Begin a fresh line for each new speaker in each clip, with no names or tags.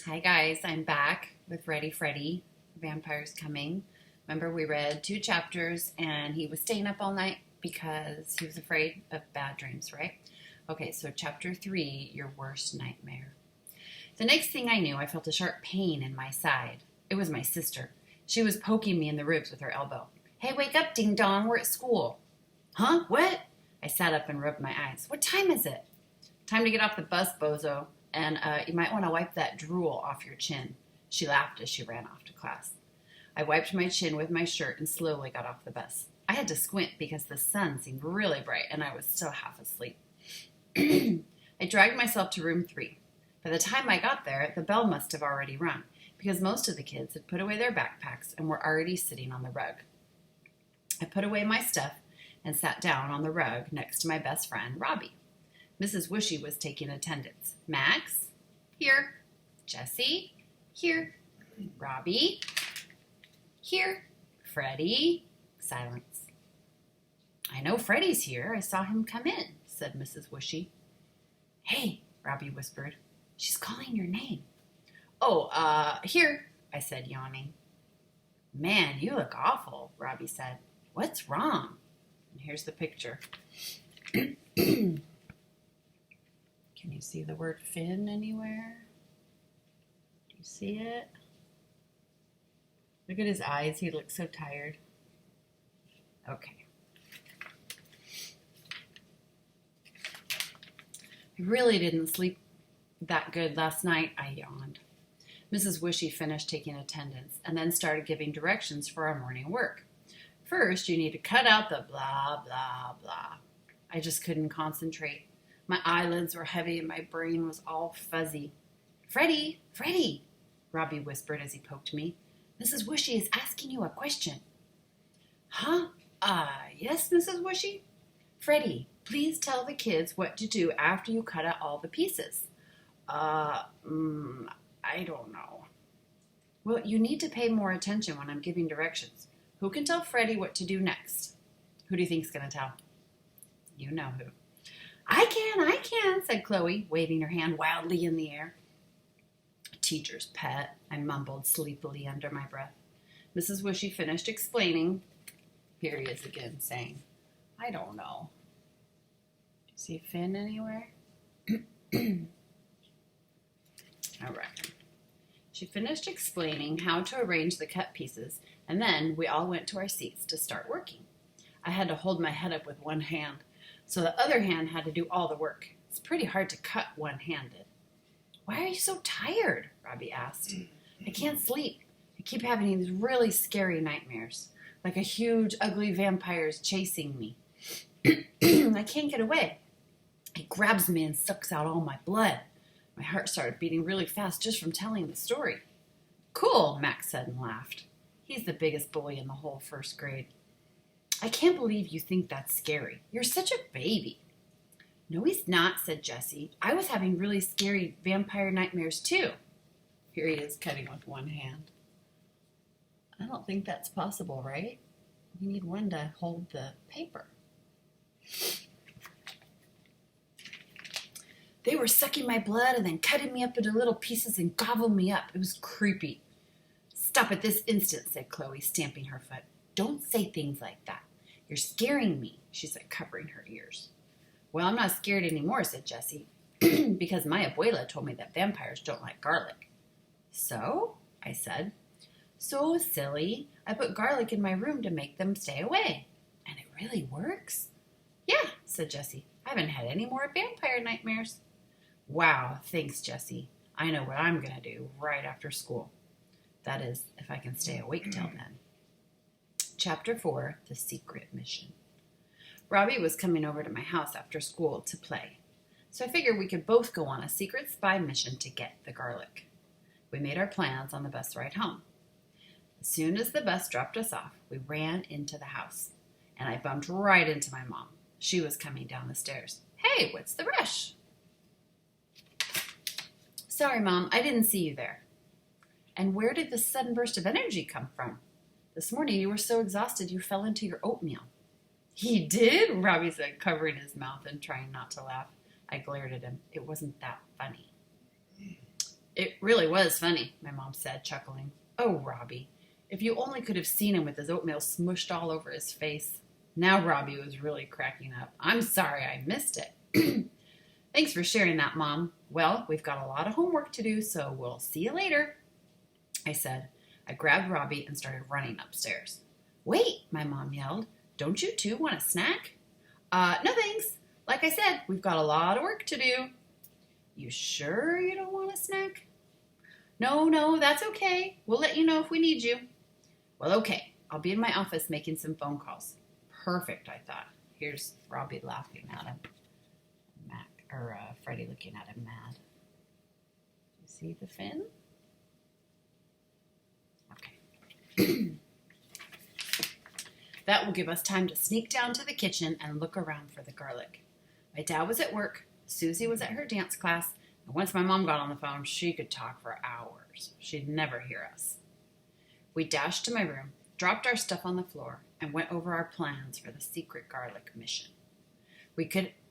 Hi guys, I'm back with Freddy, Vampires Coming. Remember we read 2 chapters and he was staying up all night because he was afraid of bad dreams, right? Okay, so chapter 3, your worst nightmare. The next thing I knew, I felt a sharp pain in my side. It was my sister. She was poking me in the ribs with her elbow. Hey, wake up, ding dong, we're at school. Huh? What? I sat up and rubbed my eyes. What time is it? Time to get off the bus, bozo. And you might want to wipe that drool off your chin. She laughed as she ran off to class. I wiped my chin with my shirt and slowly got off the bus. I had to squint because the sun seemed really bright and I was still half asleep. I dragged myself to room 3. By the time I got there, the bell must have already rung because most of the kids had put away their backpacks and were already sitting on the rug. I put away my stuff and sat down on the rug next to my best friend, Robbie. Mrs. Wishy was taking attendance. Max? Here. Jesse? Here. Robbie? Here. Freddy? Silence. I know Freddy's here. I saw him come in, said Mrs. Wishy. Hey, Robbie whispered. She's calling your name. Oh, here, I said, yawning. Man, you look awful, Robbie said. What's wrong? And here's the picture. Can you see the word Finn anywhere? Do you see it? Look at his eyes. He looks so tired. Okay. I really didn't sleep that good last night, I yawned. Mrs. Wishy finished taking attendance and then started giving directions for our morning work. First, you need to cut out the blah, blah, blah. I just couldn't concentrate. My eyelids were heavy and my brain was all fuzzy. Freddy, Robbie whispered as he poked me. Mrs. Wishy is asking you a question. Huh? Yes, Mrs. Wishy? Freddy, please tell the kids what to do after you cut out all the pieces. I don't know. Well, you need to pay more attention when I'm giving directions. Who can tell Freddy what to do next? Who do you think's going to tell? You know who. I can, said Chloe, waving her hand wildly in the air. Teacher's pet, I mumbled sleepily under my breath. Mrs. Wishy finished explaining. Here he is again, saying, I don't know. Do you see Finn anywhere? All right. She finished explaining how to arrange the cut pieces, and then we all went to our seats to start working. I had to hold my head up with one hand, so the other hand had to do all the work. It's pretty hard to cut one-handed. Why are you so tired? Robbie asked. I can't sleep. I keep having these really scary nightmares, like a huge, ugly vampire is chasing me. I can't get away. He grabs me and sucks out all my blood. My heart started beating really fast just from telling the story. Cool, Max said and laughed. He's the biggest bully in the whole first grade. I can't believe you think that's scary. You're such a baby. No, he's not, said Jesse. I was having really scary vampire nightmares, too. Here he is cutting with one hand. I don't think that's possible, right? We need one to hold the paper. They were sucking my blood and then cutting me up into little pieces and gobbling me up. It was creepy. Stop at this instant, said Chloe, stamping her foot. Don't say things like that. You're scaring me, she said, covering her ears. Well, I'm not scared anymore, said Jessie, because my abuela told me that vampires don't like garlic. So? I said. So silly. I put garlic in my room to make them stay away. And it really works? Yeah, said Jessie. I haven't had any more vampire nightmares. Wow, thanks, Jessie. I know what I'm going to do right after school. That is, if I can stay awake till then. Chapter 4, The Secret Mission. Robbie was coming over to my house after school to play, so I figured we could both go on a secret spy mission to get the garlic. We made our plans on the bus ride home. As soon as the bus dropped us off, we ran into the house, and I bumped right into my mom. She was coming down the stairs. Hey, what's the rush? Sorry, Mom, I didn't see you there. And where did this sudden burst of energy come from? This morning you were so exhausted you fell into your oatmeal. He did? Robbie said, covering his mouth and trying not to laugh. I glared at him. It wasn't that funny. It really was funny, my mom said, chuckling. Oh, Robbie, if you only could have seen him with his oatmeal smushed all over his face. Now Robbie was really cracking up. I'm sorry I missed it. Thanks for sharing that, Mom. Well, we've got a lot of homework to do, so we'll see you later, I said. I grabbed Robbie and started running upstairs. Wait, my mom yelled. Don't you two want a snack? No thanks. Like I said, we've got a lot of work to do. You sure you don't want a snack? No, that's okay. We'll let you know if we need you. Well, okay. I'll be in my office making some phone calls. Perfect, I thought. Here's Robbie laughing at him. Freddy looking at him mad. You see the fin? Okay. That will give us time to sneak down to the kitchen and look around for the garlic. My dad was at work, Susie was at her dance class, and once my mom got on the phone, she could talk for hours. She'd never hear us. We dashed to my room, dropped our stuff on the floor, and went over our plans for the secret garlic mission.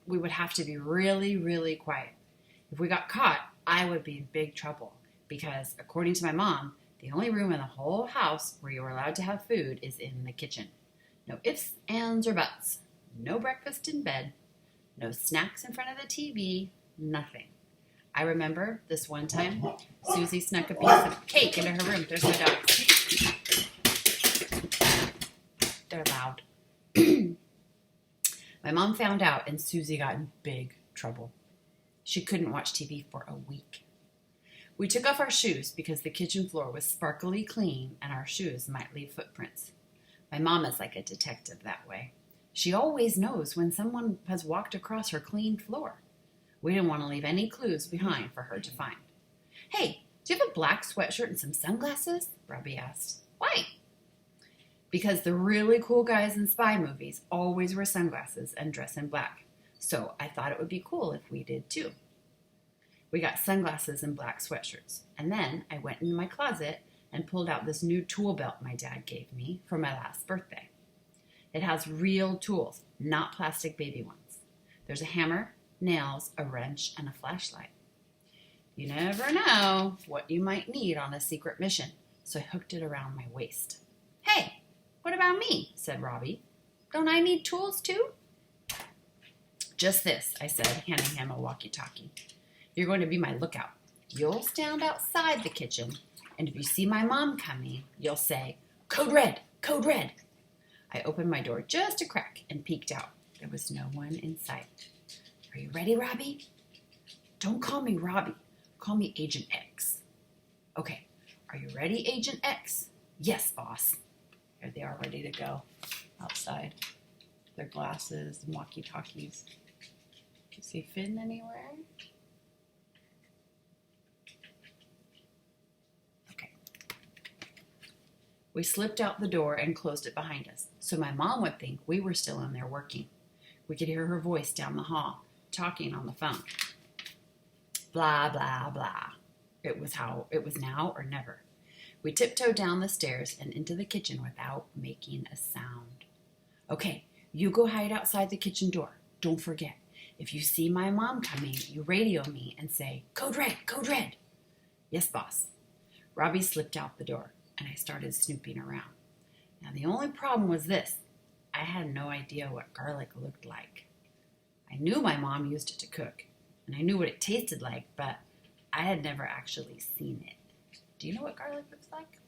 We would have to be really, really quiet. If we got caught, I would be in big trouble because, according to my mom, the only room in the whole house where you were allowed to have food is in the kitchen. No ifs, ands, or buts. No breakfast in bed. No snacks in front of the TV. Nothing. I remember this one time, Susie snuck a piece of cake into her room. There's my dogs. They're loud. My mom found out, and Susie got in big trouble. She couldn't watch TV for a week. We took off our shoes because the kitchen floor was sparkly clean and our shoes might leave footprints. My mom is like a detective that way. She always knows when someone has walked across her clean floor. We didn't want to leave any clues behind for her to find. Hey, do you have a black sweatshirt and some sunglasses? Robbie asked. Why? Because the really cool guys in spy movies always wear sunglasses and dress in black. So I thought it would be cool if we did too. We got sunglasses and black sweatshirts. And then I went into my closet and pulled out this new tool belt my dad gave me for my last birthday. It has real tools, not plastic baby ones. There's a hammer, nails, a wrench, and a flashlight. You never know what you might need on a secret mission, so I hooked it around my waist. Hey! What about me? Said Robbie. Don't I need tools too? Just this, I said, handing him a walkie-talkie. You're going to be my lookout. You'll stand outside the kitchen, and if you see my mom coming, you'll say, Code Red! Code Red! I opened my door just a crack and peeked out. There was no one in sight. Are you ready, Robbie? Don't call me Robbie. Call me Agent X. Okay, are you ready, Agent X? Yes, boss. Here they are ready to go outside. Their glasses and walkie-talkies. Can you see Finn anywhere? Okay. We slipped out the door and closed it behind us, so my mom would think we were still in there working. We could hear her voice down the hall, talking on the phone. Blah, blah, blah. It was now or never. We tiptoed down the stairs and into the kitchen without making a sound. Okay, you go hide outside the kitchen door. Don't forget, if you see my mom coming, you radio me and say, Code Red, Code Red. Yes, boss. Robbie slipped out the door, and I started snooping around. Now, the only problem was this. I had no idea what garlic looked like. I knew my mom used it to cook, and I knew what it tasted like, but I had never actually seen it. Do you know what garlic looks like?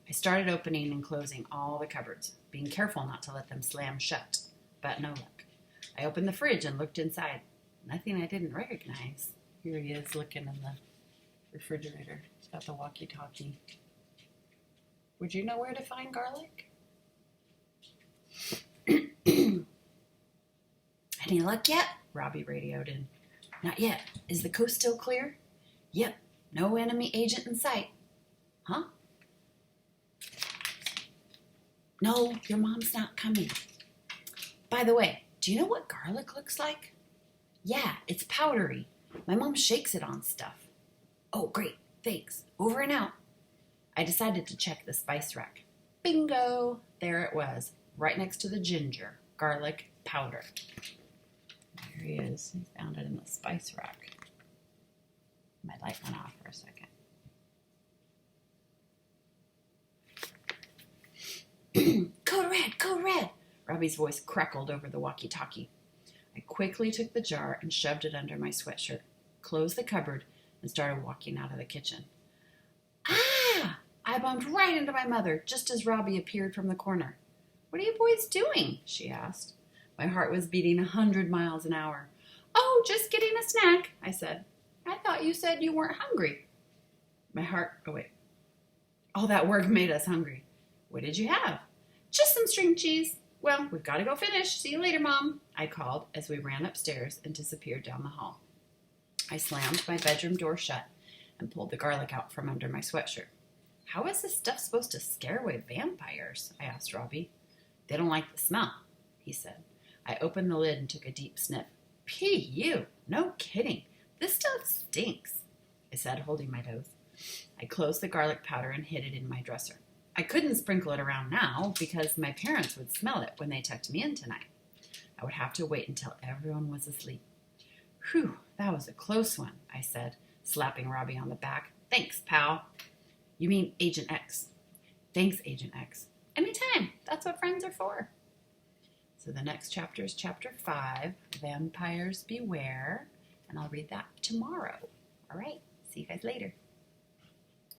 I started opening and closing all the cupboards, being careful not to let them slam shut, but no luck. I opened the fridge and looked inside. Nothing I didn't recognize. Here he is looking in the refrigerator. He's got the walkie-talkie. Would you know where to find garlic? Any luck yet? Robbie radioed in. Not yet. Is the coast still clear? Yep. No enemy agent in sight. Huh? No, your mom's not coming. By the way, do you know what garlic looks like? Yeah, it's powdery. My mom shakes it on stuff. Oh, great. Thanks. Over and out. I decided to check the spice rack. Bingo! There it was, right next to the ginger, garlic powder. There he is. He found it in the spice rack. My light went off for a second. Code red, code red. Robbie's voice crackled over the walkie-talkie. I quickly took the jar and shoved it under my sweatshirt, closed the cupboard, and started walking out of the kitchen. Ah! I bumped right into my mother just as Robbie appeared from the corner. What are you boys doing? She asked. My heart was beating 100 miles an hour. Oh, just getting a snack, I said. I thought you said you weren't hungry. All that work made us hungry. What did you have? Just some string cheese. Well, we've got to go finish. See you later, Mom, I called as we ran upstairs and disappeared down the hall. I slammed my bedroom door shut and pulled the garlic out from under my sweatshirt. How is this stuff supposed to scare away vampires? I asked Robbie. They don't like the smell, he said. I opened the lid and took a deep sniff. P.U. No kidding. This stuff stinks, I said, holding my nose. I closed the garlic powder and hid it in my dresser. I couldn't sprinkle it around now because my parents would smell it when they tucked me in tonight. I would have to wait until everyone was asleep. Whew, that was a close one, I said, slapping Robbie on the back. Thanks, pal. You mean Agent X. Thanks, Agent X. Anytime. That's what friends are for. So the next chapter is chapter 5, Vampires Beware, and I'll read that tomorrow. All right. See you guys later.